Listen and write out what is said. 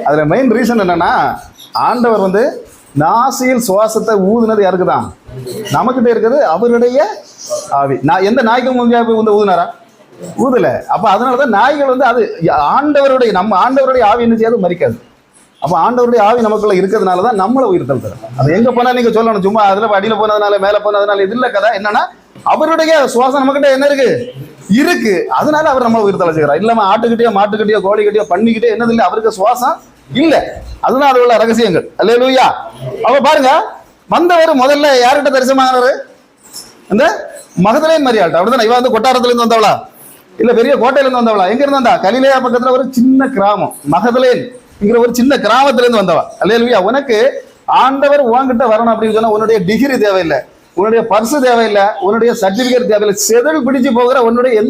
அதுல main reason என்னன்னா, ஆண்டவர் வந்து நாசியில் சுவாசத்தை ஊதுனது யாருக்கு தான்? நமக்கிட்ட இருக்குது அவருடைய ஆவி. நான் எந்த நாய்க்கும் வந்து ஊதுனாரா? ஊதல. அப்ப அதனாலதான் நாய்கள் வந்து அது ஆண்டவருடைய நம்ம ஆண்டவருடைய ஆவி என்ன செய்யாது? மறிக்காது. அப்ப ஆண்டவருடைய ஆவி நமக்குள்ள இருக்கிறதுனாலதான் நம்மளை உயிர்த்தல் தரும். அது எங்க போனா நீங்க சொல்லணும், சும்மா அதுல அடியில போனதுனால மேல போனதுனால இது இல்ல கதை. என்னன்னா அவருடைய சுவாசம் நம்ம கிட்ட என்ன இருக்கு, அதனால அவர் நம்மளை உயிர்த்தலை செய்கிறார். இல்லாம ஆட்டுக்கிட்டயோ மாட்டுக்கிட்டயோ கோழிக்கிட்டயோ பண்ணிக்கிட்டே என்னது இல்லை, அவருக்கு சுவாசம் இல்ல. அதுதான் அது உள்ள ரகசியங்கள். அல்லேலூயா. அப்ப பாருங்க, வந்தவர் முதல்ல யார்கிட்ட தரிசனமானாரு? அந்த மகதலேன் மரியாள். அப்படிதான். இவ வந்து கொட்டாரத்துல இருந்து வந்தவளா இல்ல பெரிய கோட்டையில இருந்து வந்தவளா? எங்க இருந்து வந்தா? கலிலேயா பக்கத்துல ஒரு சின்ன கிராமம் மகதலேன் ஒரு சின்ன கிராமத்துல இருந்து வந்தவா. அல்லேலூயா. உனக்கு ஆண்டவர் உன்கிட்ட வரணும் அப்படின்னு சொன்னா உன்னுடைய டிகிரி தேவையில்லை, உன்னுடைய பர்சு தேவையில்லை, உன்னுடைய சர்டிபிகேட் தேவையில்லை. செதல் பிடிச்சு போகிற உன்னுடைய எந்த